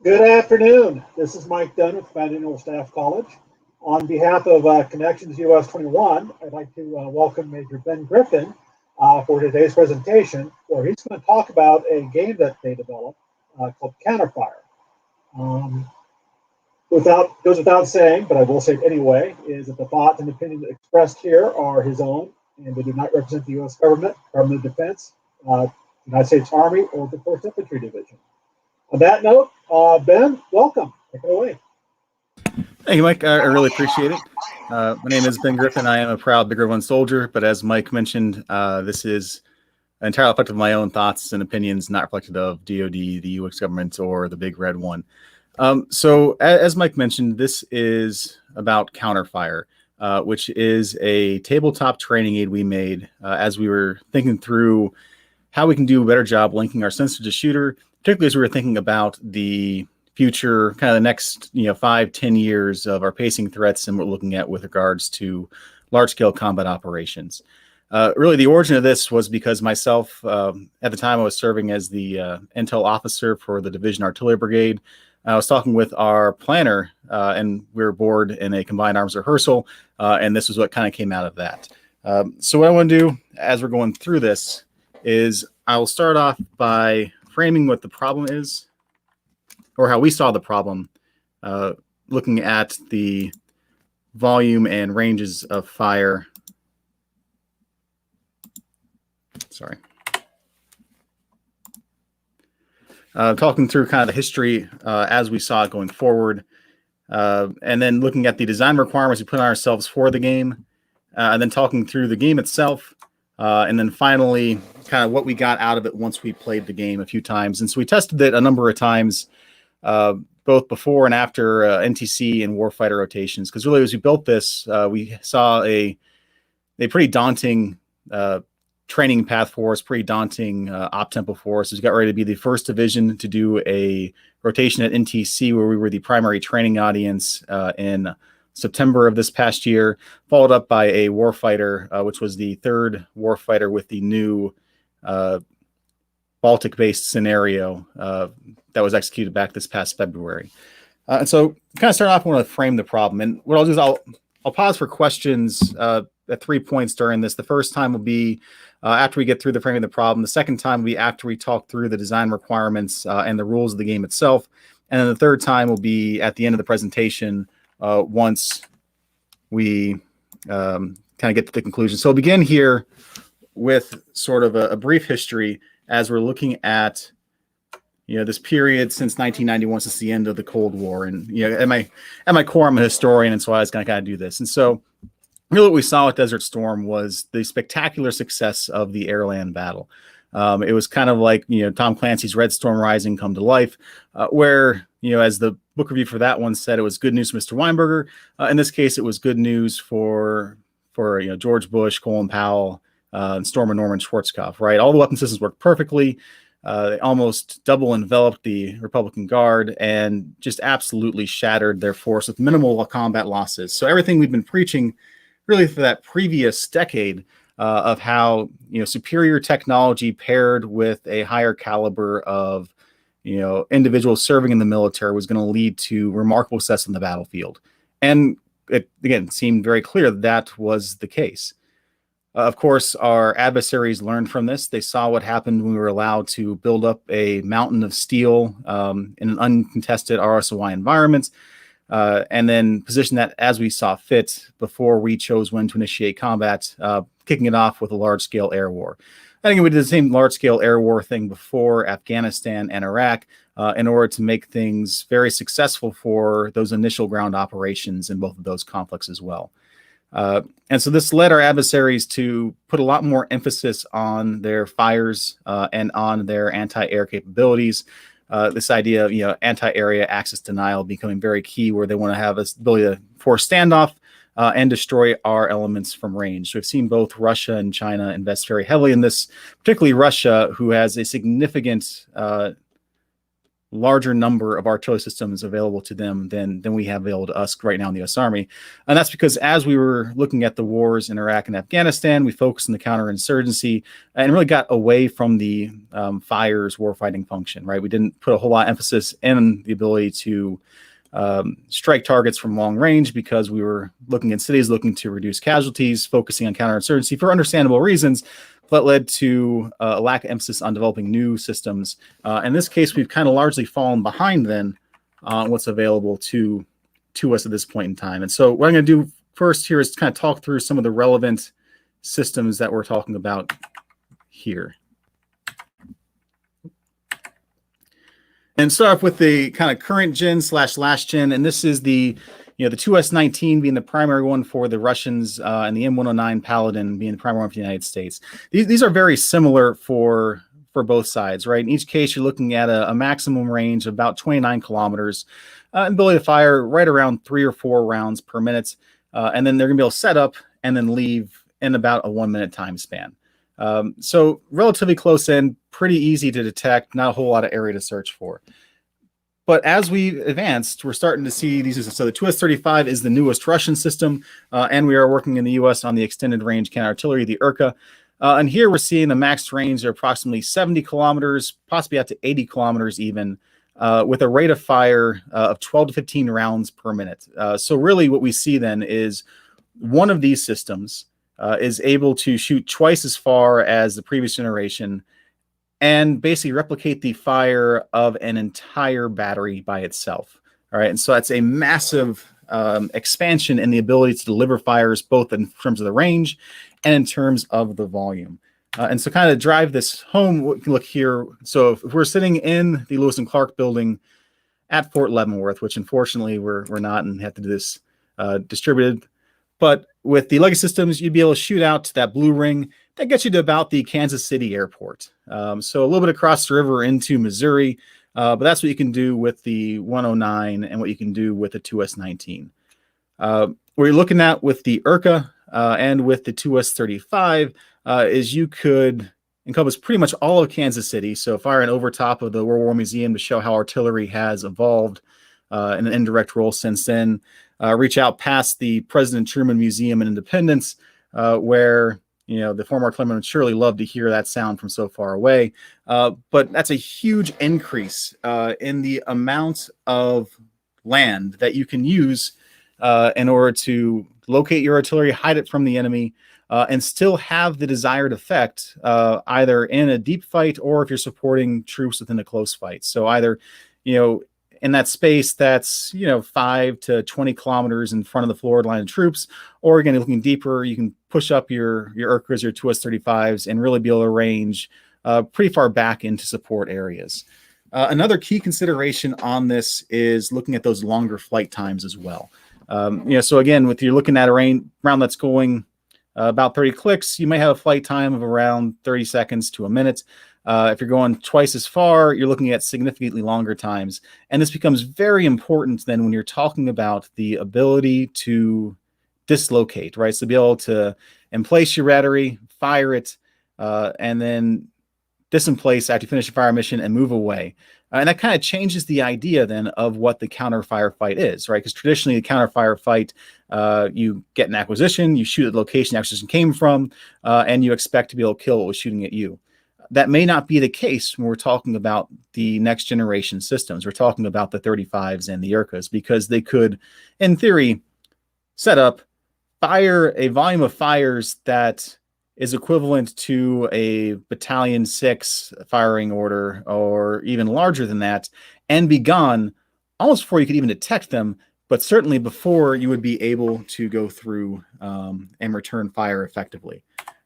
Good afternoon. This is Mike Dunn with Faneuil Staff College. On behalf of Connections US 21, I'd like to welcome Major Ben Griffin for today's presentation, where he's going to talk about a game that they developed called Counterfire. Um, goes without saying, but I will say it anyway, is that the thoughts and opinions expressed here are his own, and they do not represent the U.S. government, Department of Defense, United States Army, or the 1st Infantry Division. On that note, Ben, welcome. Take it away. Thank you, Mike. I really appreciate it. My name is Ben Griffin. I am a proud Big Red One soldier, but as Mike mentioned, this is entirely reflective of my own thoughts and opinions, not reflective of DoD, the U.S. government, or the Big Red One. So as Mike mentioned, this is about Counterfire, which is a tabletop training aid we made as we were thinking through how we can do a better job linking our sensor to shooter, particularly as we were thinking about the future, kind of the next 5-10 years of our pacing threats and what we're looking at with regards to large-scale combat operations. Really, the origin of this was because myself, at the time I was serving as the intel officer for the Division Artillery Brigade. I was talking with our planner, and we were aboard in a combined arms rehearsal, and this was what kind of came out of that. So what I want to do as we're going through this is I will start off by framing what the problem is, or how we saw the problem, looking at the volume and ranges of fire. Sorry. Talking through kind of the history as we saw it going forward, and then looking at the design requirements we put on ourselves for the game, and then talking through the game itself, and then finally kind of what we got out of it once we played the game a few times. And so we tested it a number of times, both before and after NTC and warfighter rotations, because really as we built this, we saw a pretty daunting training path for us, pretty daunting op tempo for us. We got ready to be the first division to do a rotation at NTC, where we were the primary training audience in September of this past year, followed up by a warfighter, which was the third warfighter with the new Baltic-based scenario that was executed back this past February. And so kind of start off, I want to frame the problem. And what I'll do is I'll pause for questions at 3 points during this. The first time will be after we get through the framing of the problem. The second time will be after we talk through the design requirements and the rules of the game itself. And then the third time will be at the end of the presentation once we kind of get to the conclusion. So we'll begin here with sort of a brief history as we're looking at this period since 1991, since the end of the Cold War. And at my core, I'm a historian, and so I was going to kind of do this. And so really what we saw with Desert Storm was the spectacular success of the air-land battle. It was kind of like Tom Clancy's Red Storm Rising come to life, where as the book review for that one said, it was good news for Mr. Weinberger. In this case, it was good news for George Bush, Colin Powell, and Stormer Norman Schwarzkopf. Right, all the weapon systems worked perfectly. They almost double enveloped the Republican Guard and just absolutely shattered their force with minimal combat losses. So everything we've been preaching really for that previous decade of how superior technology paired with a higher caliber of individuals serving in the military was going to lead to remarkable success on the battlefield. And it again seemed very clear that was the case. Of course, our adversaries learned from this. They saw what happened when we were allowed to build up a mountain of steel in an uncontested RSOI environment, and then position that as we saw fit before we chose when to initiate combat, kicking it off with a large-scale air war. I think we did the same large-scale air war thing before Afghanistan and Iraq in order to make things very successful for those initial ground operations in both of those conflicts as well. And so this led our adversaries to put a lot more emphasis on their fires and on their anti-air capabilities. This idea of anti-area access denial becoming very key, where they want to have this ability to force standoff and destroy our elements from range. So we've seen both Russia and China invest very heavily in this, particularly Russia, who has a significant larger number of artillery systems available to them than we have available to us right now in the U.S. Army. And that's because as we were looking at the wars in Iraq and Afghanistan, we focused on the counterinsurgency and really got away from the fires warfighting function, right? We didn't put a whole lot of emphasis in the ability to strike targets from long range because we were looking at cities looking to reduce casualties, focusing on counterinsurgency for understandable reasons. That led to a lack of emphasis on developing new systems. In this case, we've kind of largely fallen behind then on what's available to us at this point in time. And so what I'm going to do first here is kind of talk through some of the relevant systems that we're talking about here. And start off with the kind of current gen / last gen. And this is the 2S19 being the primary one for the Russians and the M109 Paladin being the primary one for the United States. These are very similar for both sides, right? In each case, you're looking at a maximum range of about 29 kilometers, and ability to fire right around 3 or 4 rounds per minute. And then they're going to be able to set up and then leave in about a 1 minute time span. So relatively close in, pretty easy to detect, not a whole lot of area to search for. But as we advanced, we're starting to see these. So the 2S35 is the newest Russian system, and we are working in the U.S. on the extended range counter-artillery, the Urka. And here we're seeing a max range of approximately 70 kilometers, possibly up to 80 kilometers even, with a rate of fire of 12 to 15 rounds per minute. So really what we see then is one of these systems is able to shoot twice as far as the previous generation and basically replicate the fire of an entire battery by itself. All right, and so that's a massive expansion in the ability to deliver fires, both in terms of the range and in terms of the volume. And so kind of drive this home, we can look here. So if we're sitting in the Lewis and Clark building at Fort Leavenworth, which unfortunately we're not and have to do this distributed, but with the legacy systems, you'd be able to shoot out to that blue ring. That gets you to about the Kansas City airport. So a little bit across the river into Missouri, but that's what you can do with the 109 and what you can do with the 2S19. What you're looking at with the Urka and with the 2S35 is you could encompass pretty much all of Kansas City. So firing over top of the World War Museum to show how artillery has evolved in an indirect role since then. Reach out past the President Truman Museum in Independence, where the former artilleryman would surely love to hear that sound from so far away. But that's a huge increase in the amount of land that you can use in order to locate your artillery, hide it from the enemy, and still have the desired effect, either in a deep fight or if you're supporting troops within a close fight. So either, in that space that's 5 to 20 kilometers in front of the forward line of troops, or again looking deeper, you can push up your Urkas, your 2S35s, and really be able to range pretty far back into support areas. Another key consideration on this is looking at those longer flight times as well. So again, with you're looking at a round that's going about 30 clicks, you may have a flight time of around 30 seconds to a minute. If you're going twice as far, you're looking at significantly longer times. And this becomes very important then when you're talking about the ability to dislocate, right? So be able to emplace your battery, fire it, and then disemplace after you finish your fire mission and move away. And that kind of changes the idea then of what the counter firefight is, right? Because traditionally the counter firefight, you get an acquisition, you shoot at the location the acquisition came from, and you expect to be able to kill what was shooting at you. That may not be the case when we're talking about the next generation systems. We're talking about the 35s and the Urkas, because they could, in theory, set up, fire a volume of fires that is equivalent to a battalion 6 firing order or even larger than that, and be gone almost before you could even detect them, but certainly before you would be able to go through and return fire effectively.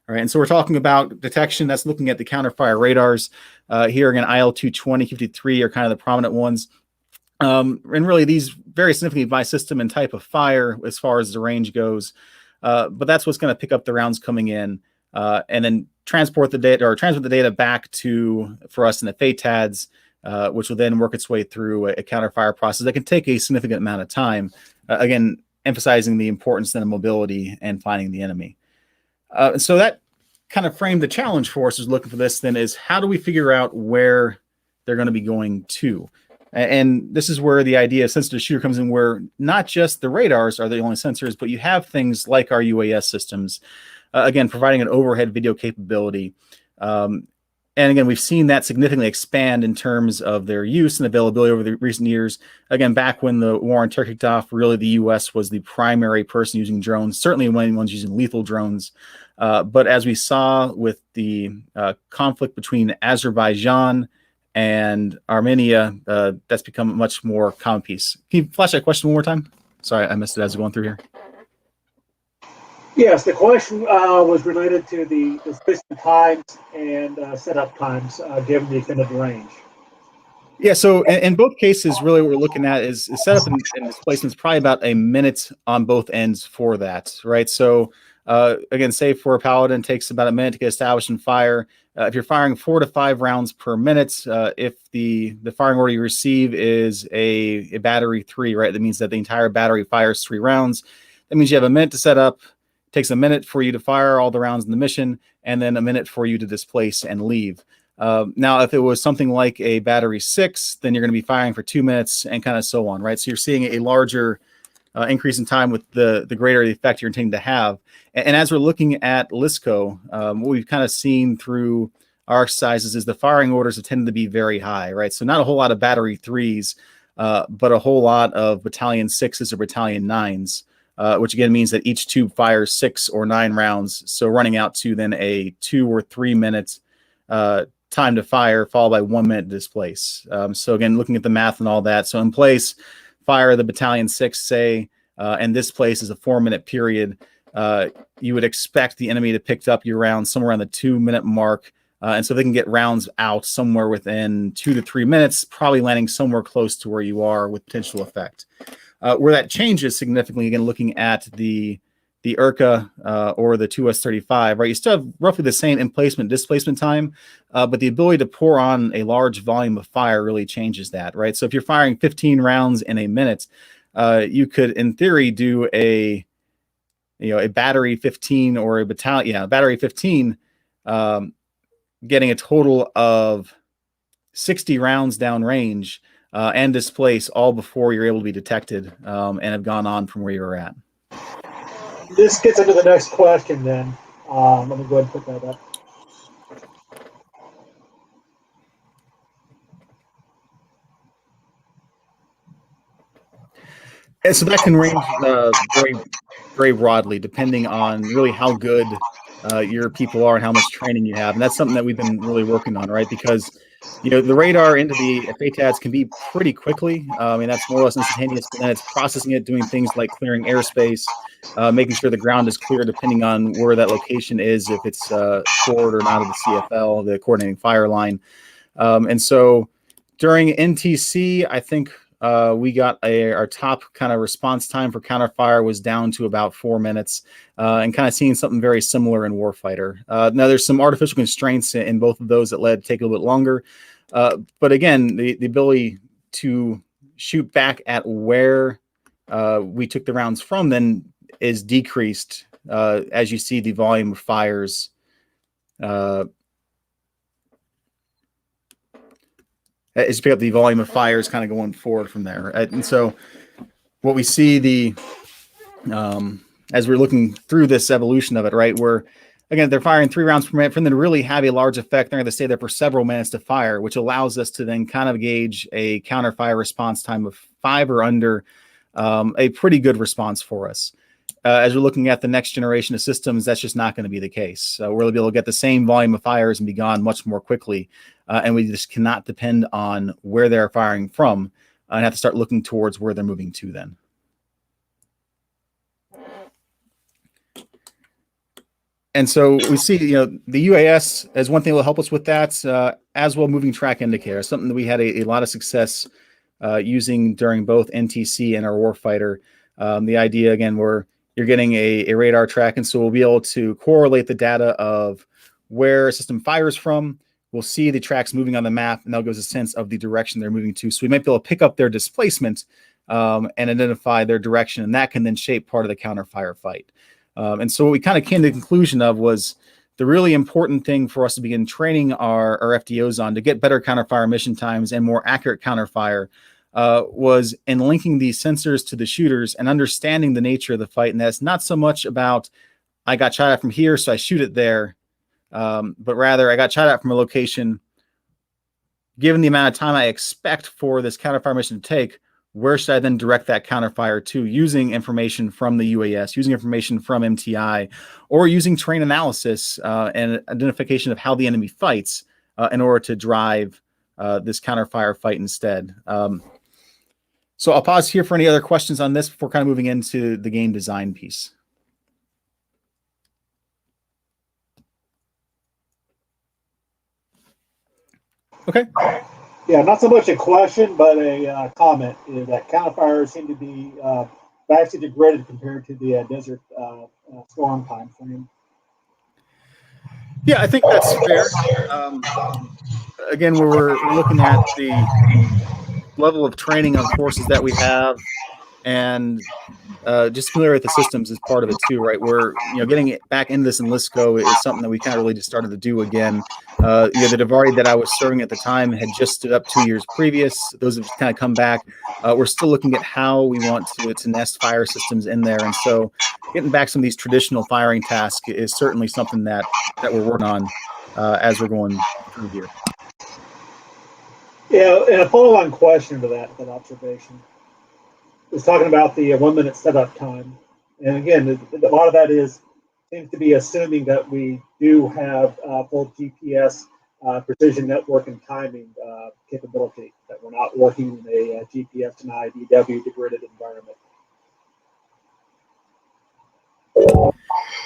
All right, and so we're talking about detection. That's looking at the counterfire radars. Here again, IL-220, 53 are kind of the prominent ones. And really these vary significantly by system and type of fire as far as the range goes. But that's what's going to pick up the rounds coming in and then transfer the data back for us in the FATADs, which will then work its way through a counterfire process that can take a significant amount of time. Again, emphasizing the importance then of mobility and finding the enemy. So that kind of framed the challenge for us is looking for this then is how do we figure out where they're going to be going to? And this is where the idea of sensor to shooter comes in, where not just the radars are the only sensors, but you have things like our UAS systems, again, providing an overhead video capability. And again, we've seen that significantly expand in terms of their use and availability over the recent years. Again, back when the war on terror kicked off, really the U.S. was the primary person using drones, certainly when anyone's using lethal drones. But as we saw with the conflict between Azerbaijan and Armenia, that's become a much more common piece. Can you flash that question one more time? Sorry, I missed it as we're going through here. Yes, the question was related to the displacement times and setup times given the extended range. Yeah, so in both cases, really what we're looking at is setup and displacement is probably about a minute on both ends for that, right? So again, say for a Paladin, it takes about a minute to get established and fire. If you're firing 4 to 5 rounds per minute, if the firing order you receive is a battery 3, right? That means that the entire battery fires 3 rounds. That means you have a minute to set up. Takes a minute for you to fire all the rounds in the mission, and then a minute for you to displace and leave. Now, if it was something like a battery 6, then you're going to be firing for 2 minutes and kind of so on, right? So you're seeing a larger increase in time with the greater the effect you're intending to have. And as we're looking at LISCO, what we've kind of seen through our exercises is the firing orders have tended to be very high, right? So not a whole lot of battery 3s, but a whole lot of battalion 6s or battalion 9s. Which again means that each tube fires 6 or 9 rounds. So running out to then a 2 or 3 minute time to fire, followed by 1 minute to displace. So again, looking at the math and all that. So in place, fire the battalion 6, say, and this place is a 4-minute period. You would expect the enemy to pick up your rounds somewhere around the 2-minute mark. And so they can get rounds out somewhere within 2 to 3 minutes, probably landing somewhere close to where you are with potential effect. Where that changes significantly, again, looking at the IRCA or the 2S35, right? You still have roughly the same emplacement displacement time, but the ability to pour on a large volume of fire really changes that, right? So if you're firing 15 rounds in a minute, you could, in theory, do a battery 15 or a battalion, battery 15, getting a total of 60 rounds downrange. And displace all before you're able to be detected and have gone on from where you were at. This gets into the next question then. Let me go ahead and put that up. And so that can range very, very broadly, depending on really how good your people are and how much training you have. And that's something that we've been really working on, right? Because the radar into the FATADs can be pretty quickly. I mean, that's more or less instantaneous, but then it's processing it, doing things like clearing airspace, making sure the ground is clear depending on where that location is, if it's forward or not of the CFL, the coordinating fire line. And so during NTC, I think we got our top kind of response time for counterfire was down to about 4 minutes, and kind of seeing something very similar in Warfighter. Now, there's some artificial constraints in both of those that led to take a little bit longer. But again, the ability to shoot back at where we took the rounds from then is decreased as you see the volume of fires as you pick up the volume of fires kind of going forward from there. And so what we see as we're looking through this evolution of it, right, where again, they're firing 3 rounds per minute. For them to really have a large effect, they're going to stay there for several minutes to fire, which allows us to then kind of gauge a counter-fire response time of 5 or under, a pretty good response for us. As we're looking at the next generation of systems, that's just not going to be the case. We're going to be able to get the same volume of fires and be gone much more quickly. And we just cannot depend on where they're firing from and have to start looking towards where they're moving to then. And so we see, the UAS as one thing that will help us with that, as well moving track indicator, something that we had a lot of success using during both NTC and our Warfighter. The idea, again, where you're getting a radar track, and so we'll be able to correlate the data of where a system fires from. We'll see the tracks moving on the map, and that'll give us a sense of the direction they're moving to. So we might be able to pick up their displacement and identify their direction, and that can then shape part of the counter-fire fight. And so what we kind of came to the conclusion of was the really important thing for us to begin training our FDOs on to get better counterfire mission times and more accurate counterfire was in linking these sensors to the shooters and understanding the nature of the fight. And that's not so much about, I got shot at from here, so I shoot it there, but rather I got shot at from a location. Given the amount of time I expect for this counterfire mission to take, where should I then direct that counterfire to, using information from the UAS, using information from MTI, or using terrain analysis and identification of how the enemy fights in order to drive this counterfire fight instead. So I'll pause here for any other questions on this before kind of moving into the game design piece. Okay. Yeah, not so much a question, but a comment. That counterfires seem to be vastly degraded compared to the desert storm time frame. Yeah, I think that's fair. Again, we're looking at the level of training of forces that we have, and just familiar with the systems is part of it too, right? We're getting it back into this enlist go is something that we kind of really just started to do again. The Davari that I was serving at the time had just stood up 2 years previous. Those have kind of come back. We're still looking at how we want to nest fire systems in there, and so getting back some of these traditional firing tasks is certainly something that we're working on as we're going through here. Yeah, and a follow-on question to that observation was talking about the 1 minute setup time. And again, a lot of that seems to be assuming that we do have full GPS precision network and timing capability, that we're not working in a GPS denied EW degraded environment.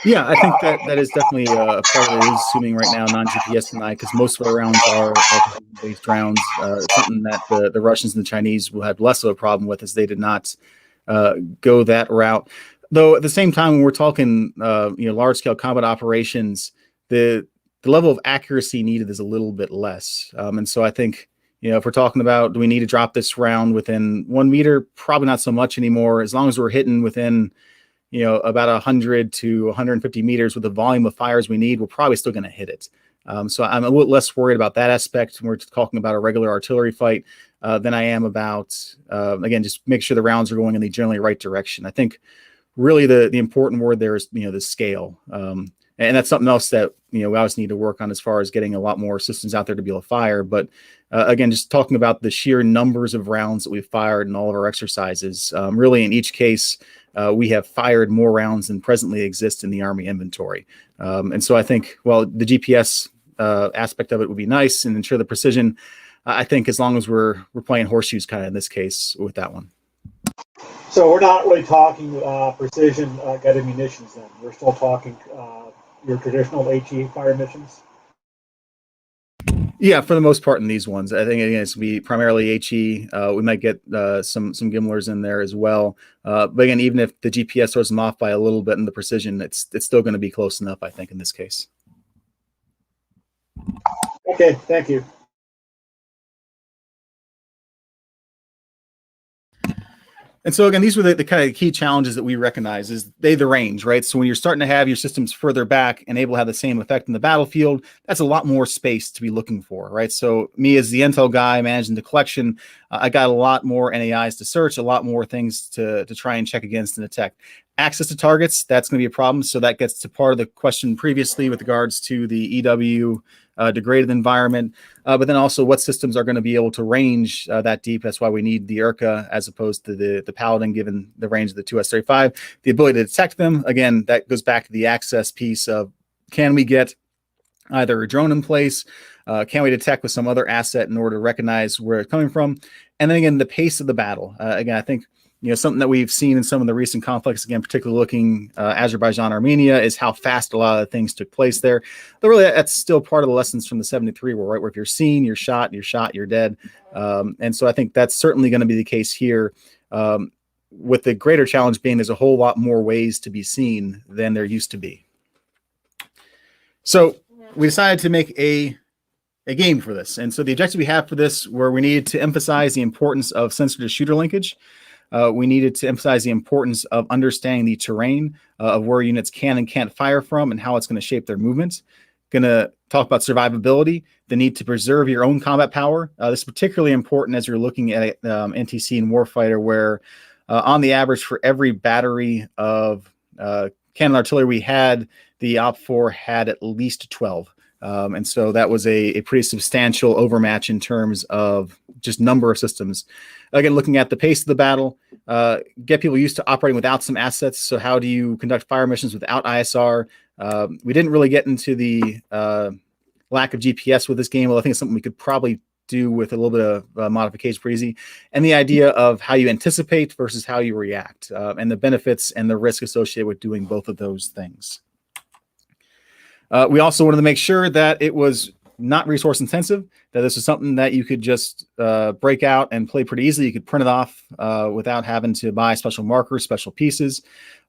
Yeah, I think that is definitely a part of it, is assuming right now non-GPS denied, because most of our rounds are based rounds. Something that the Russians and the Chinese will have less of a problem with, as they did not go that route. Though at the same time, when we're talking large-scale combat operations, the level of accuracy needed is a little bit less. And so I think, if we're talking about, do we need to drop this round within 1 meter? Probably not so much anymore. As long as we're hitting within about 100 to 150 meters with the volume of fires we need, we're probably still going to hit it. So I'm a little less worried about that aspect when we're talking about a regular artillery fight than I am about, again, just make sure the rounds are going in the generally right direction. I think really the important word there is, the scale. And that's something else that, we always need to work on as far as getting a lot more systems out there to be able to fire. But again, just talking about the sheer numbers of rounds that we've fired in all of our exercises, really in each case, we have fired more rounds than presently exist in the Army inventory. And so I think, well, the GPS aspect of it would be nice and ensure the precision. I think as long as we're playing horseshoes kind of in this case with that one. So we're not really talking precision guided munitions then. We're still talking your traditional HE fire missions? Yeah, for the most part in these ones. I think, again, it's going to be primarily HE. We might get some Gimlers in there as well. But again, even if the GPS throws them off by a little bit in the precision, it's still going to be close enough, I think, in this case. Okay, thank you. And so again, these were the kind of key challenges that we recognize is the range, right? So when you're starting to have your systems further back and able to have the same effect in the battlefield, that's a lot more space to be looking for, right? So me as the intel guy managing the collection, I got a lot more NAIs to search, a lot more things to try and check against and detect. Access to targets, that's going to be a problem. So that gets to part of the question previously with regards to the EW degraded environment, but then also what systems are going to be able to range that deep. That's why we need the IRCA as opposed to the Paladin, given the range of the 2S35. The ability to detect them, again, that goes back to the access piece of, can we get either a drone in place? Can we detect with some other asset in order to recognize where it's coming from? And then again, the pace of the battle. Again, I think something that we've seen in some of the recent conflicts, again, particularly looking Azerbaijan, Armenia, is how fast a lot of things took place there. But really, that's still part of the lessons from the 73 war, right? Where if you're seen, you're shot, you're dead. And so I think that's certainly going to be the case here, with the greater challenge being there's a whole lot more ways to be seen than there used to be. So we decided to make a game for this. And so the objective we have for this, where we needed to emphasize the importance of sensor to shooter linkage. we needed to emphasize the importance of understanding the terrain of where units can and can't fire from and how it's going to shape their movements. Going to talk about survivability, the need to preserve your own combat power. This is particularly important as you're looking at NTC and Warfighter, where on the average for every battery of cannon artillery we had, the OP4 had at least 12. And so that was a pretty substantial overmatch in terms of just number of systems. Again, looking at the pace of the battle, get people used to operating without some assets. So how do you conduct fire missions without ISR? We didn't really get into the lack of GPS with this game, although I think it's something we could probably do with a little bit of modification pretty easy. And the idea of how you anticipate versus how you react, and the benefits and the risk associated with doing both of those things. We also wanted to make sure that it was not resource intensive, that this was something that you could just break out and play pretty easily. You could print it off without having to buy special markers, special pieces.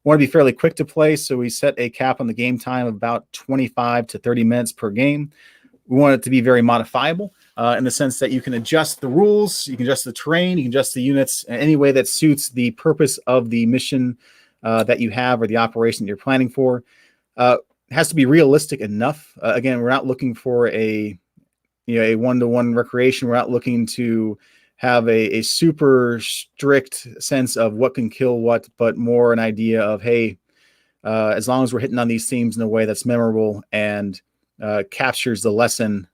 Want to be fairly quick to play, so we set a cap on the game time of about 25 to 30 minutes per game. We want it to be very modifiable in the sense that you can adjust the rules, you can adjust the terrain, you can adjust the units in any way that suits the purpose of the mission that you have or the operation that you're planning for. It has to be realistic enough. Again, we're not looking for a one-to-one recreation. We're not looking to have a super strict sense of what can kill what, but more an idea of, hey, as long as we're hitting on these themes in a way that's memorable and captures the lesson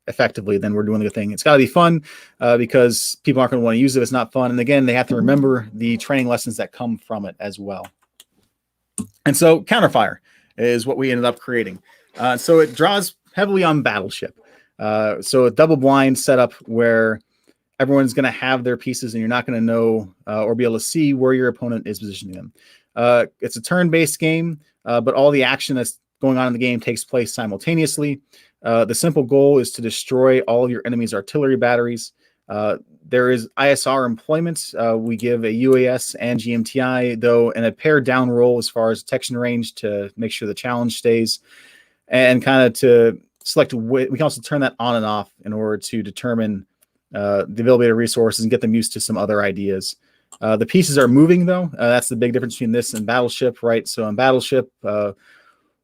effectively, then we're doing the good thing. It's got to be fun because people aren't going to want to use it if it's not fun. And again, they have to remember the training lessons that come from it as well. And so counterfire is what we ended up creating. So it draws heavily on Battleship. So a double blind setup where everyone's going to have their pieces and you're not going to know or be able to see where your opponent is positioning them. It's a turn-based game, but all the action that's going on in the game takes place simultaneously. The simple goal is to destroy all of your enemy's artillery batteries. There is ISR employment. We give a UAS and GMTI, though, in a pared down role as far as detection range to make sure the challenge stays, and kind of to select. We can also turn that on and off in order to determine the availability of resources and get them used to some other ideas. The pieces are moving, though. That's the big difference between this and Battleship, right? So in Battleship,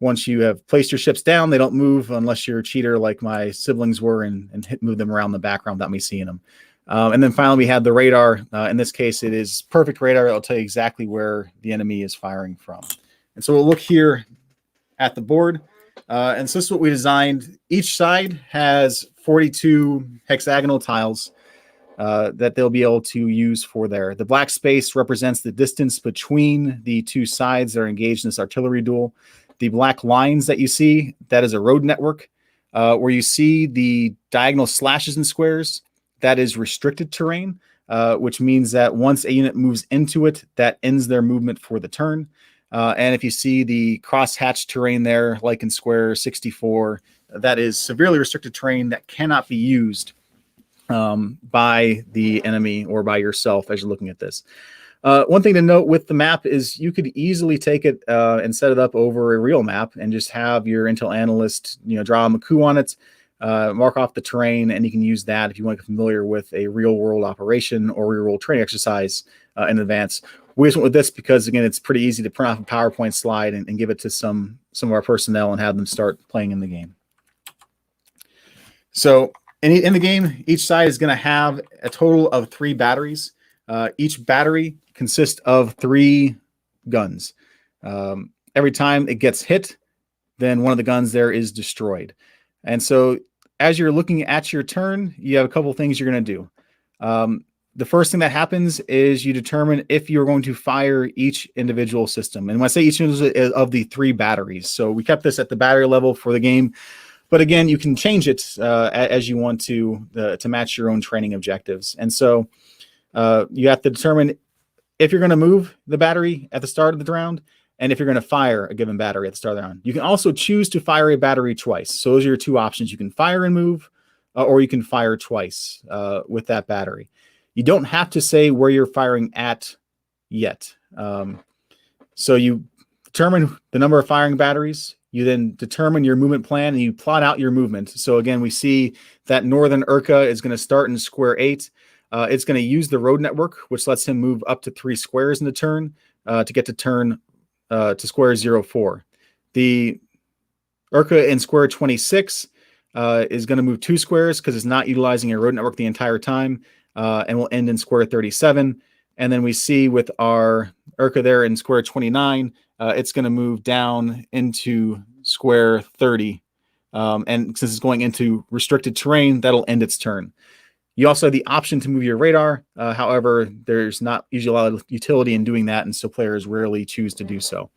once you have placed your ships down, they don't move unless you're a cheater like my siblings were and move them around the background without me seeing them. And then finally, we have the radar. In this case, it is perfect radar. It'll tell you exactly where the enemy is firing from. And so we'll look here at the board. And so this is what we designed. Each side has 42 hexagonal tiles that they'll be able to use for there. The black space represents the distance between the two sides that are engaged in this artillery duel. The black lines that you see, that is a road network. Where you see the diagonal slashes and squares, that is restricted terrain, which means that once a unit moves into it, that ends their movement for the turn. And if you see the cross-hatched terrain there, like in square 64, that is severely restricted terrain that cannot be used by the enemy or by yourself as you're looking at this. One thing to note with the map is you could easily take it and set it up over a real map and just have your Intel analyst, draw a coup on it, mark off the terrain, and you can use that if you want to get familiar with a real-world operation or real-world training exercise in advance. We just went with this because, again, it's pretty easy to print off a PowerPoint slide and give it to some of our personnel and have them start playing in the game. So in the game, each side is going to have a total of 3 batteries. Each battery consists of 3 guns. Every time it gets hit, then one of the guns there is destroyed. And so as you're looking at your turn, you have a couple things you're going to do. The first thing that happens is you determine if you're going to fire each individual system. And when I say each of the 3 batteries, so we kept this at the battery level for the game. But again, you can change it as you want to match your own training objectives. And so you have to determine if you're going to move the battery at the start of the round and if you're going to fire a given battery at the start of the round. You can also choose to fire a battery twice. So those are your 2 options. You can fire and move, or you can fire twice with that battery. You don't have to say where you're firing at yet. So you determine the number of firing batteries. You then determine your movement plan and you plot out your movement. So again, we see that Northern Urca is going to start in square 8. it's going to use the road network, which lets him move up to 3 squares in the turn to get to turn to square 0, 4. The Urka in square 26 is going to move 2 squares because it's not utilizing a road network the entire time, and will end in square 37. And then we see with our Urka there in square 29, it's going to move down into square 30. And since it's going into restricted terrain, that'll end its turn. You also have the option to move your radar. However, there's not usually a lot of utility in doing that, and so players rarely choose to do so.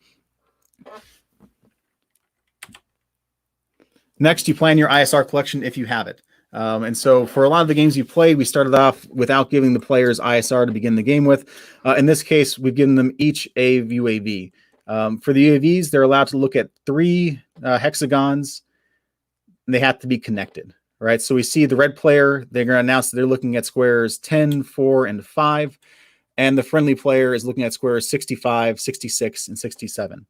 Next, you plan your ISR collection if you have it. And so for a lot of the games you played, we started off without giving the players ISR to begin the game with. In this case, we've given them each a UAV. For the UAVs, they're allowed to look at 3 hexagons, and they have to be connected. Right, so we see the red player, they're going to announce that they're looking at squares 10, 4, and 5. And the friendly player is looking at squares 65, 66, and 67.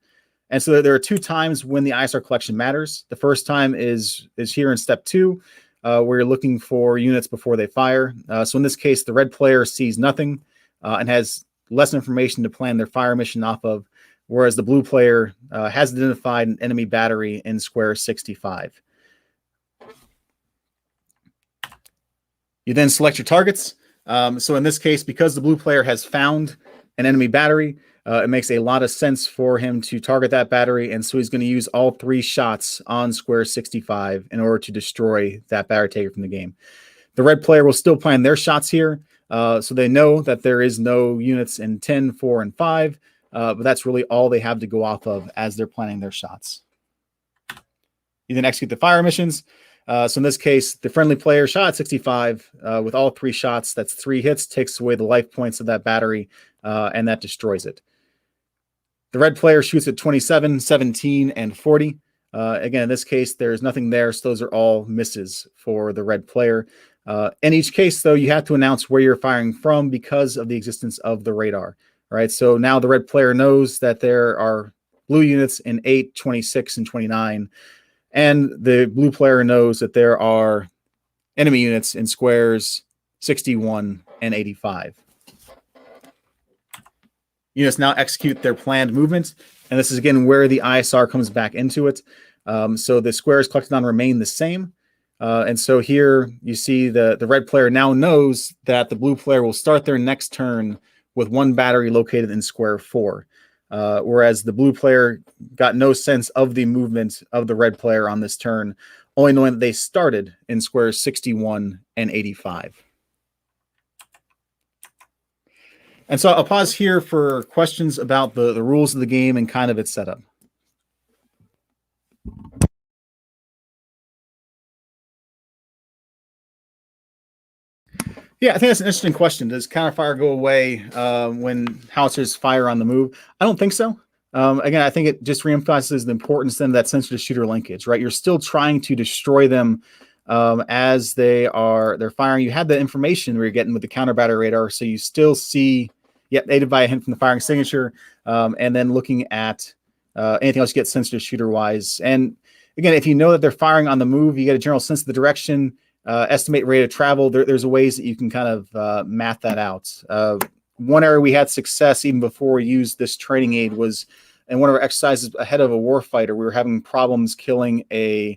And so there are 2 times when the ISR collection matters. The first time is here in step 2, where you're looking for units before they fire. So in this case, the red player sees nothing and has less information to plan their fire mission off of, whereas the blue player has identified an enemy battery in square 65. You then select your targets. So in this case, because the blue player has found an enemy battery, it makes a lot of sense for him to target that battery. And so he's going to use all 3 shots on square 65 in order to destroy that battery taker from the game. The red player will still plan their shots here. So they know that there is no units in 10, 4, and 5. But that's really all they have to go off of as they're planning their shots. You then execute the fire missions. So in this case, the friendly player shot at 65 with all 3 shots. That's 3 hits, takes away the life points of that battery, and that destroys it. The red player shoots at 27, 17, and 40. Again, in this case, there's nothing there, so those are all misses for the red player. In each case, though, you have to announce where you're firing from because of the existence of the radar. All right, so now the red player knows that there are blue units in 8, 26, and 29. And the blue player knows that there are enemy units in squares 61 and 85. Units now execute their planned movement. And this is, again, where the ISR comes back into it. So the squares collected on remain the same. And so here you see the red player now knows that the blue player will start their next turn with 1 battery located in square 4. Whereas the blue player got no sense of the movement of the red player on this turn, only knowing that they started in squares 61 and 85. And so I'll pause here for questions about the rules of the game and kind of its setup. Yeah, I think that's an interesting question. Does counterfire go away when howitzers fire on the move? I don't think so. Again, I think it just reemphasizes the importance then of that sensor-to-shooter linkage, right? You're still trying to destroy them as they're firing. You have the information where you're getting with the counter battery radar, so you still see, aided by a hint from the firing signature, and then looking at anything else you get sensor-to-shooter wise. And again, if you know that they're firing on the move, you get a general sense of the direction. Estimate rate of travel. There's a ways that you can kind of math that out. One area we had success even before we used this training aid was in one of our exercises ahead of a warfighter. We were having problems killing a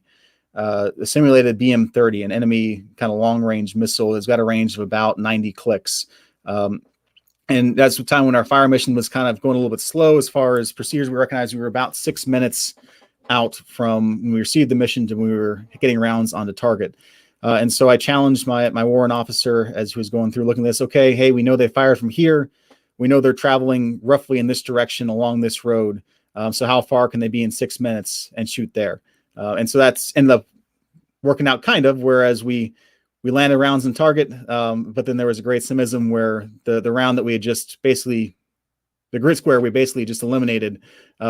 simulated BM-30, an enemy kind of long-range missile. It's got a range of about 90 clicks. And that's the time when our fire mission was kind of going a little bit slow as far as procedures. We recognized we were about 6 minutes out from when we received the mission to when we were getting rounds on the target. And so I challenged my warrant officer as he was going through looking at this. Okay, hey, we know they fired from here. We know they're traveling roughly in this direction along this road. So how far can they be in 6 minutes and shoot there? And so that's ended up working out kind of, whereas we landed rounds in target. But then there was a great symmetry where the round that we had just basically, the grid square we basically just eliminated,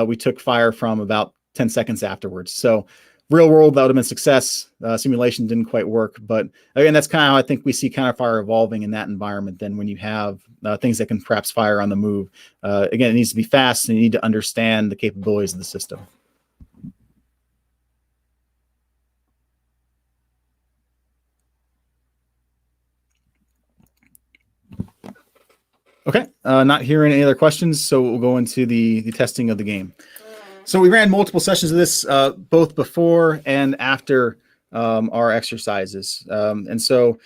we took fire from about 10 seconds afterwards. So real world, that would have been success. Simulation didn't quite work. But again, that's kind of how I think we see counterfire evolving in that environment. Then when you have things that can perhaps fire on the move, again, it needs to be fast and you need to understand the capabilities of the system. Okay, not hearing any other questions, so we'll go into the testing of the game. So we ran multiple sessions of this, both before and after our exercises. And so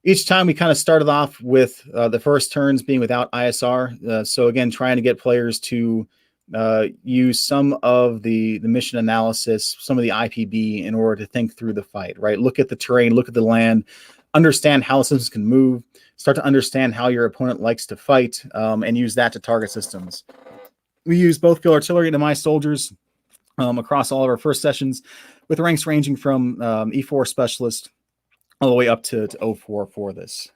each time we kind of started off with the first turns being without ISR. So again, trying to get players to use some of the mission analysis, some of the IPB in order to think through the fight, right? Look at the terrain, look at the land, understand how systems can move, start to understand how your opponent likes to fight, and use that to target systems. We use both field artillery and my soldiers across all of our first sessions, with ranks ranging from E4 specialist all the way up to 04 for this.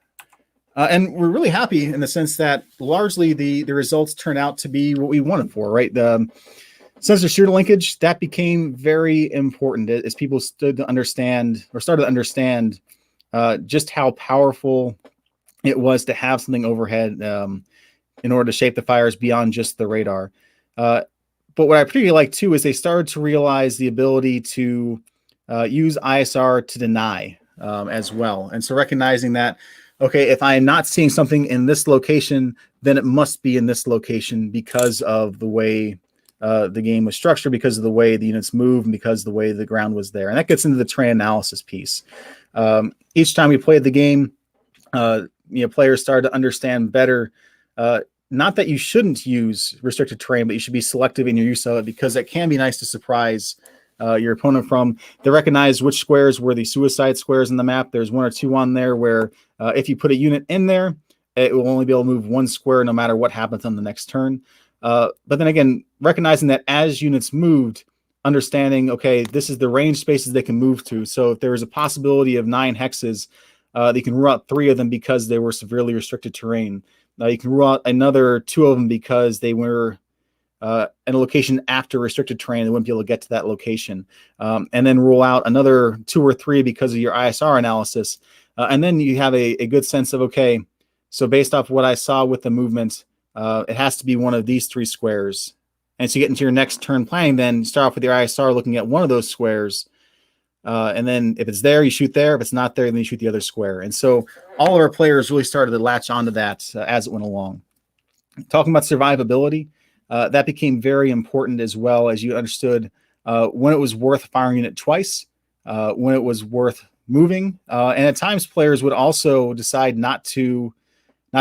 And we're really happy in the sense that largely the results turned out to be what we wanted for, right? The sensor shooter linkage, that became very important as people started to understand just how powerful it was to have something overhead in order to shape the fires beyond just the radar. But what I particularly like too is they started to realize the ability to use ISR to deny as well. And so recognizing that, okay, if I am not seeing something in this location, then it must be in this location because of the way the game was structured, because of the way the units move, and because of the way the ground was there. And that gets into the terrain analysis piece. Each time we played the game, players started to understand better, not that you shouldn't use restricted terrain, but you should be selective in your use of it, because it can be nice to surprise your opponent from. They recognize which squares were the suicide squares in the map. There's one or two on there where if you put a unit in there, it will only be able to move one square no matter what happens on the next turn. But then again, recognizing that as units moved, understanding, okay, this is the range spaces they can move to. So if there is a possibility of 9 hexes, they can rule out 3 of them because they were severely restricted terrain. You can rule out another 2 of them because they were in a location after restricted terrain. They wouldn't be able to get to that location. And then rule out another 2 or 3 because of your ISR analysis. And then you have a good sense of, okay, so based off what I saw with the movement, it has to be one of these 3 squares. And so you get into your next turn planning, then start off with your ISR looking at one of those squares. And then if it's there, you shoot there. If it's not there, then you shoot the other square. And so all of our players really started to latch onto that as it went along. Talking about survivability, that became very important as well, as you understood when it was worth firing unit twice, when it was worth moving. And at times players would also decide not to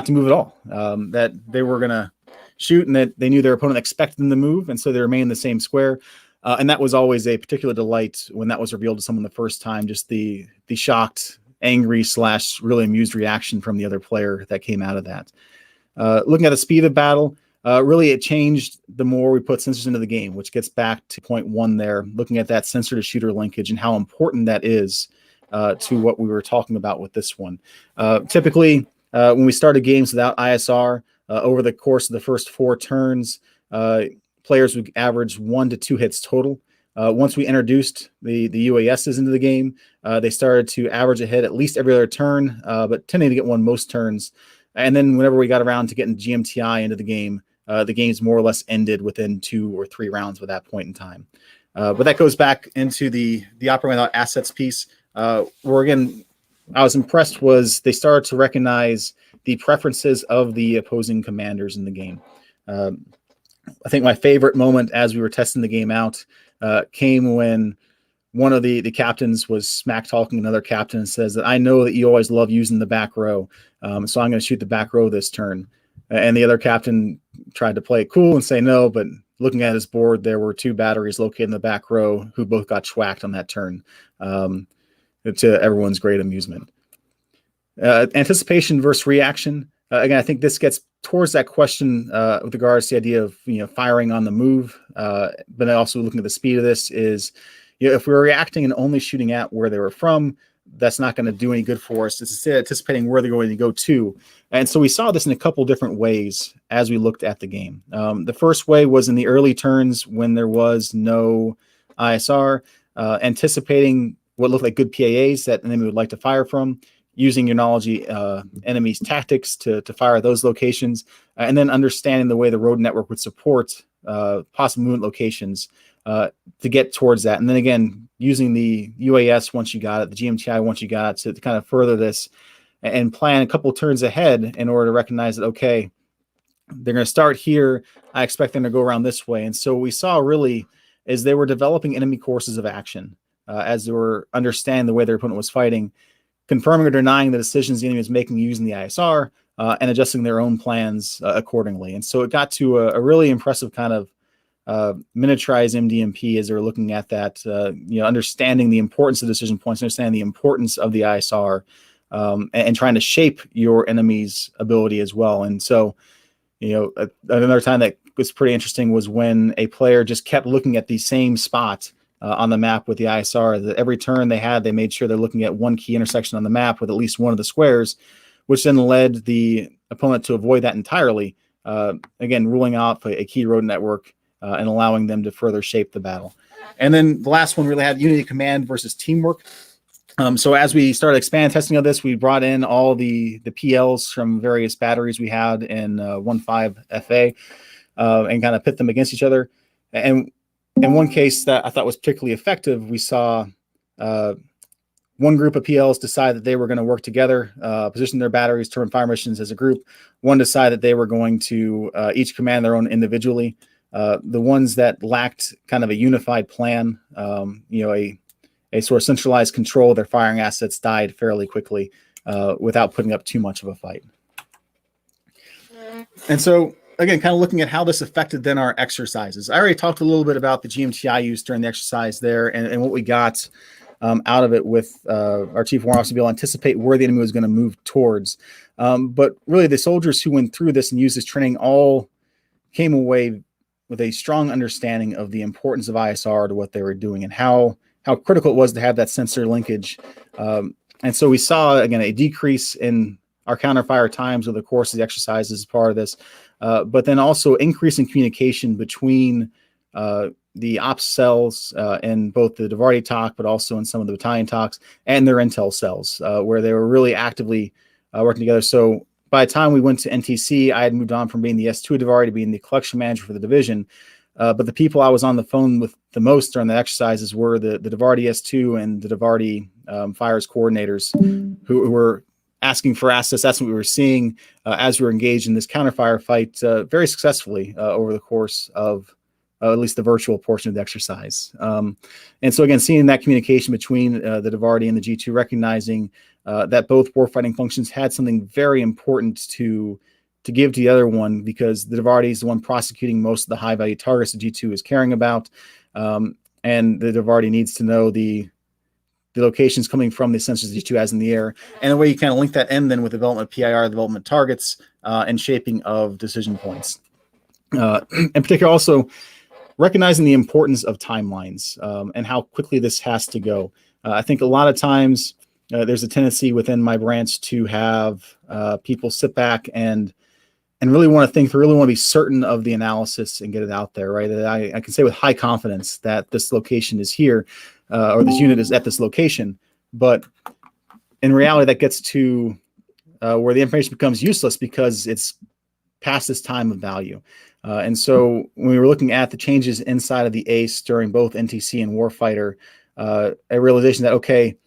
move at all, that they were going to shoot and that they knew their opponent expected them to move. And so they remained in the same square. And that was always a particular delight when that was revealed to someone the first time, just the shocked, angry / really amused reaction from the other player that came out of that. Looking at the speed of battle, really it changed the more we put sensors into the game, which gets back to point 1 there, looking at that sensor to shooter linkage and how important that is to what we were talking about with this one. Typically, when we started games without ISR, over the course of the first 4 turns, players would average 1 to 2 hits total. Once we introduced the UASs into the game, they started to average a hit at least every other turn, but tending to get 1 most turns. And then whenever we got around to getting GMTI into the game's more or less ended within 2 or 3 rounds at that point in time. But that goes back into the operating without assets piece, where again, I was impressed was they started to recognize the preferences of the opposing commanders in the game. I think my favorite moment as we were testing the game out came when one of the captains was smack talking another captain and says that I know that you always love using the back row, so I'm going to shoot the back row this turn. And the other captain tried to play it cool and say no, but looking at his board, there were 2 batteries located in the back row who both got schwacked on that turn, to everyone's great amusement. Anticipation versus reaction. Again, I think this gets towards that question with regards to the idea of firing on the move, but also looking at the speed of this is, if we're reacting and only shooting at where they were from, that's not going to do any good for us. It's anticipating where they're going to go to. And so we saw this in a couple different ways as we looked at the game. The first way was in the early turns when there was no ISR, anticipating what looked like good PAAs that an enemy would like to fire from, using your knowledge enemy's tactics to fire those locations, and then understanding the way the road network would support possible movement locations to get towards that. And then again, using the UAS once you got it, the GMTI once you got it, to kind of further this and plan a couple turns ahead in order to recognize that, okay, they're going to start here. I expect them to go around this way. And so what we saw really is they were developing enemy courses of action as they were understanding the way their opponent was fighting, confirming or denying the decisions the enemy was making using the ISR, and adjusting their own plans accordingly. And so it got to a really impressive kind of miniaturized MDMP as they're looking at that, understanding the importance of decision points, understanding the importance of the ISR, and trying to shape your enemy's ability as well. And so, another time that was pretty interesting was when a player just kept looking at the same spot on the map with the ISR. That every turn they had, they made sure they're looking at one key intersection on the map with at least one of the squares, which then led the opponent to avoid that entirely. Again, ruling out a key road network and allowing them to further shape the battle. And then the last one really had unity command versus teamwork. So as we started expand testing of this, we brought in all the PLs from various batteries we had in 1.5 FA and kind of pit them against each other. And in one case that I thought was particularly effective, we saw one group of PLs decide that they were going to work together, position their batteries, turn fire missions as a group. One decided that they were going to each command their own individually. The ones that lacked kind of a unified plan, a sort of centralized control of their firing assets, died fairly quickly without putting up too much of a fight. And so, again, kind of looking at how this affected then our exercises. I already talked a little bit about the GMTI use during the exercise there and what we got out of it with our Chief Warrant Officer to be able to anticipate where the enemy was going to move towards. But really, the soldiers who went through this and used this training all came away with a strong understanding of the importance of ISR to what they were doing and how critical it was to have that sensor linkage. And so we saw, again, a decrease in our counterfire times over the course of the exercises as part of this, but then also increasing communication between the ops cells in both the Davarti talk, but also in some of the battalion talks and their intel cells, where they were really actively working together. So by the time we went to NTC, I had moved on from being the S2 Davarti to being the collection manager for the division. But the people I was on the phone with the most during the exercises were the Davarti S2 and the Davarti fires coordinators who were asking for assets. That's what we were seeing as we were engaged in this counterfire fight very successfully over the course of at least the virtual portion of the exercise. And so again, seeing that communication between the Davarti and the G2, recognizing that both warfighting functions had something very important to give to the other one, because the Davarti is the one prosecuting most of the high value targets the G2 is caring about. And the Davarti needs to know the locations coming from the sensors the G2 has in the air, and the way you kind of link that in then with development of PIR, development targets, and shaping of decision points. In particular, also recognizing the importance of timelines and how quickly this has to go. I think a lot of times there's a tendency within my branch to have people sit back and really want to think through, really want to be certain of the analysis and get it out there, right? That I can say with high confidence that this location is here or this unit is at this location. But in reality, that gets to where the information becomes useless because it's past its time of value. And so when we were looking at the changes inside of the ACE during both NTC and Warfighter, a realization that, okay,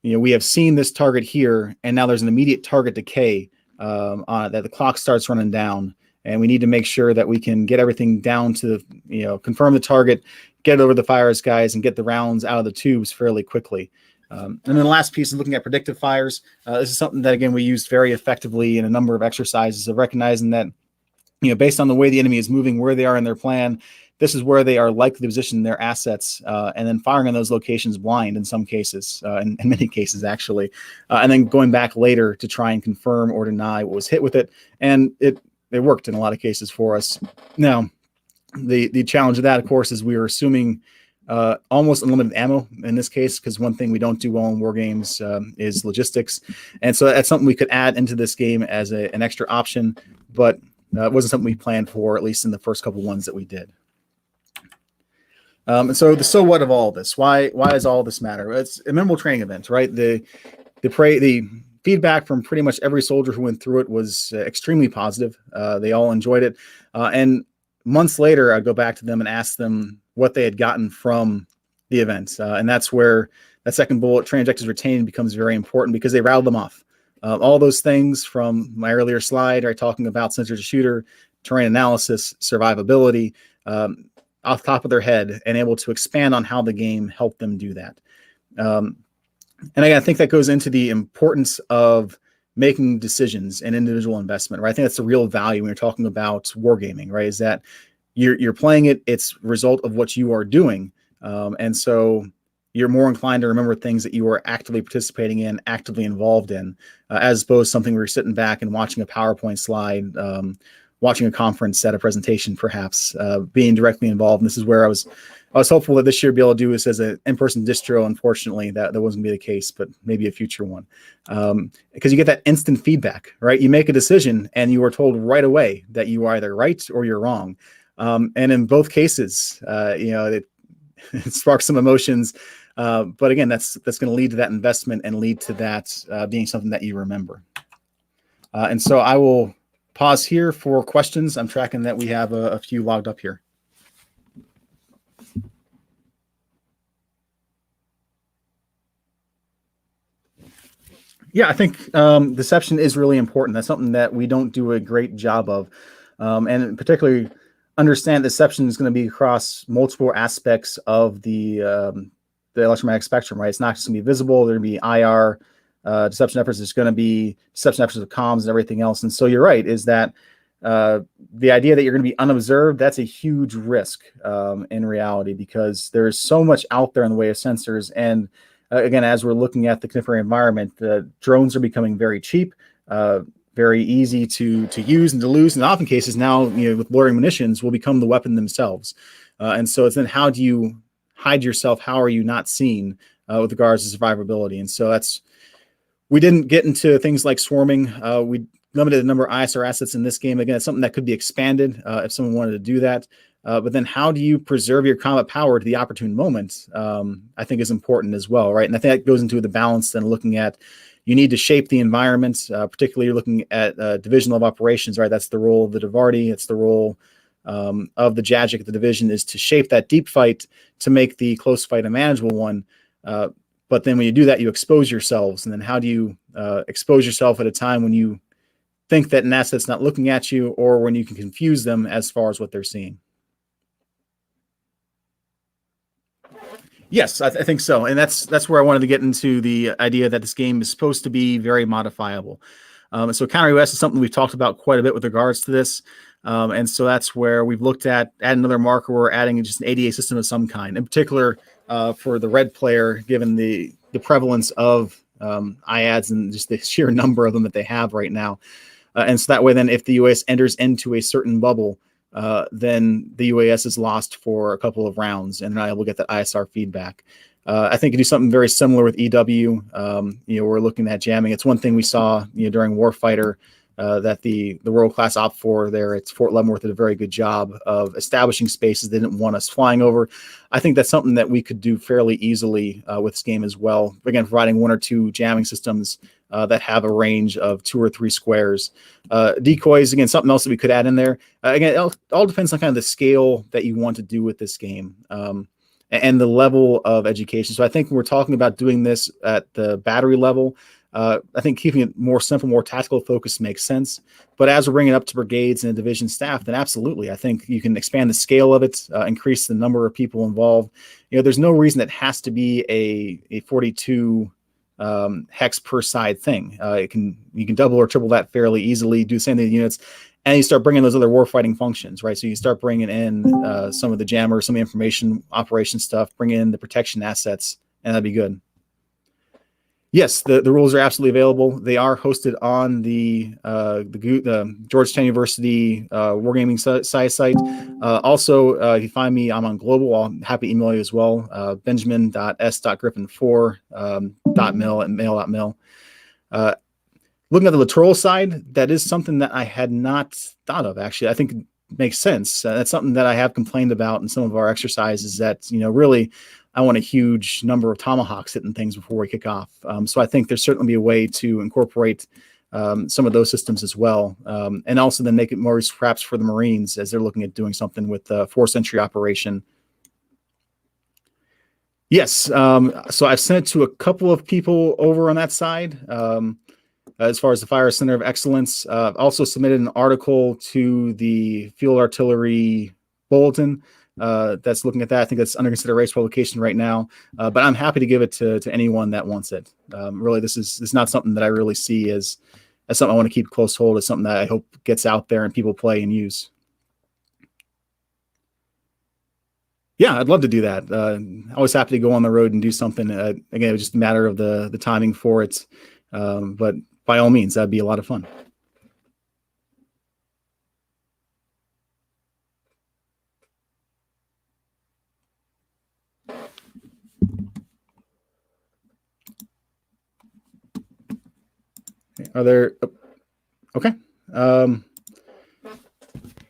we have seen this target here, and now there's an immediate target decay that the clock starts running down, and we need to make sure that we can get everything down to, confirm the target, get it over the fires guys, and get the rounds out of the tubes fairly quickly. And then the last piece is looking at predictive fires. This is something that, again, we used very effectively in a number of exercises of recognizing that, based on the way the enemy is moving, where they are in their plan, this is where they are likely to position their assets, and then firing on those locations blind in some cases, in many cases actually, and then going back later to try and confirm or deny what was hit with it. And it worked in a lot of cases for us. Now, the challenge of that, of course, is we were assuming almost unlimited ammo in this case, because one thing we don't do well in war games is logistics. And so that's something we could add into this game as an extra option, but it wasn't something we planned for, at least in the first couple ones that we did. And so the so what of all this? Why does all this matter? It's a memorable training event, right? The feedback from pretty much every soldier who went through it was extremely positive. They all enjoyed it. And months later, I'd go back to them and ask them what they had gotten from the event. And that's where that second bullet, train objectives retained, becomes very important, because they rattled them off. All those things from my earlier slide, right, talking about sensor to shooter, terrain analysis, survivability, off the top of their head, and able to expand on how the game helped them do that. And again, I think that goes into the importance of making decisions and individual investment, right? I think that's the real value when you're talking about wargaming, right? Is that you're playing it, it's a result of what you are doing. And so you're more inclined to remember things that you are actively participating in, actively involved in, as opposed to something where you're sitting back and watching a PowerPoint slide, watching a conference at a presentation, perhaps being directly involved. And this is where I was hopeful that this year be able to do this as an in-person distro. Unfortunately, that wasn't going to be the case, but maybe a future one. Because you get that instant feedback, right? You make a decision and you are told right away that you are either right or you're wrong. And in both cases, it sparks some emotions. But again, that's going to lead to that investment and lead to that being something that you remember. And so I will pause here for questions. I'm tracking that we have a few logged up here. Yeah, I think deception is really important. That's something that we don't do a great job of. And particularly understand deception is going to be across multiple aspects of the electromagnetic spectrum, right? It's not just going to be visible. There's going to be IR deception efforts. There's going to be deception efforts with comms and everything else. And so you're right, is that the idea that you're going to be unobserved, that's a huge risk in reality, because there's so much out there in the way of sensors. And again, as we're looking at the contemporary environment, the drones are becoming very cheap, very easy to use and to lose. And often cases now, with loitering munitions, will become the weapon themselves. And so it's then, how do you hide yourself? How are you not seen with regards to survivability? And so we didn't get into things like swarming. We limited the number of ISR assets in this game. Again, it's something that could be expanded if someone wanted to do that. But then how do you preserve your combat power to the opportune moment, I think is important as well, right? And I think that goes into the balance then, looking at, you need to shape the environment, particularly you're looking at division of operations, right? That's the role of the Divardi. It's the role of the Jajic at the division, is to shape that deep fight to make the close fight a manageable one. But then when you do that, you expose yourselves. And then how do you expose yourself at a time when you think that an asset's not looking at you, or when you can confuse them as far as what they're seeing? Yes, I think so. And that's where I wanted to get into the idea that this game is supposed to be very modifiable. So counter UAS is something we've talked about quite a bit with regards to this. And so that's where we've looked at another marker. We're adding just an ADA system of some kind, in particular for the red player, given the prevalence of IADs and just the sheer number of them that they have right now. And so that way, then if the UAS enters into a certain bubble, then the UAS is lost for a couple of rounds, and then I will get that ISR feedback. I think you do something very similar with EW. We're looking at jamming. It's one thing we saw, during Warfighter, that the world-class OPFOR there at Fort Leavenworth did a very good job of establishing spaces they didn't want us flying over. I think that's something that we could do fairly easily with this game as well. Again, providing one or two jamming systems that have a range of 2 or 3 squares. Decoys, again, something else that we could add in there. Again, it all depends on kind of the scale that you want to do with this game and the level of education. So I think when we're talking about doing this at the battery level, I think keeping it more simple, more tactical focus makes sense. But as we're bringing it up to brigades and division staff, then absolutely, I think you can expand the scale of it, increase the number of people involved. There's no reason it has to be a 42 hex per side thing. You can double or triple that fairly easily, do the same thing with units, and you start bringing those other warfighting functions, right? So you start bringing in some of the jammer, some of the information operation stuff, bring in the protection assets, and that'd be good. Yes, the rules are absolutely available. They are hosted on the Georgetown University Wargaming site. Also, if you find me, I'm on Global. I'm happy to email you as well. benjamin.s.griffin4.mil@mail.mil. Looking at the littoral side, that is something that I had not thought of, actually. I think it makes sense. That's something that I have complained about in some of our exercises, that, really, I want a huge number of tomahawks hitting things before we kick off. So I think there's certainly be a way to incorporate some of those systems as well. And also then make it more perhaps for the Marines as they're looking at doing something with the force entry operation. Yes. So I've sent it to a couple of people over on that side. as far as the Fire Center of Excellence. Also submitted an article to the Field Artillery Bulletin that's looking at that. I think that's under consideration publication right now, but I'm happy to give it to anyone that wants it. Really, this is not something that I really see as something I want to keep close hold. It's something that I hope gets out there and people play and use. Yeah, I'd love to do that. Always happy to go on the road and do something. Again, it was just a matter of the timing for it. But by all means, that'd be a lot of fun. Are there? Okay.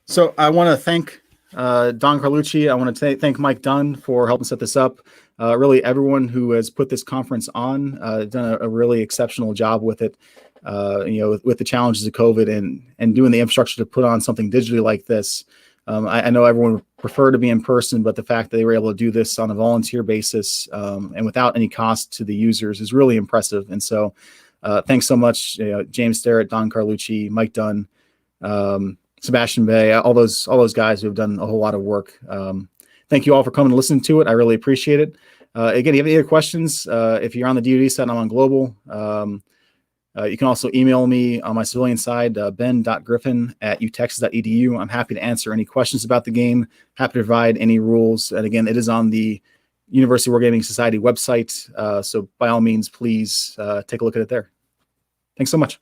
So I want to thank Don Carlucci. I want to thank Mike Dunn for helping set this up. Really, everyone who has put this conference on done a really exceptional job with it. With the challenges of COVID and doing the infrastructure to put on something digitally like this. I know everyone would prefer to be in person, but the fact that they were able to do this on a volunteer basis and without any cost to the users is really impressive. And so thanks so much, James Starrett, Don Carlucci, Mike Dunn, Sebastian Bay, all those guys who have done a whole lot of work. Thank you all for coming and listening to it. I really appreciate it. Again, if you have any other questions, if you're on the DoD side, I'm on global. You can also email me on my civilian side, ben.griffin@utexas.edu. I'm happy to answer any questions about the game, happy to provide any rules. And again, it is on the University Wargaming Society website. So by all means, please take a look at it there. Thanks so much.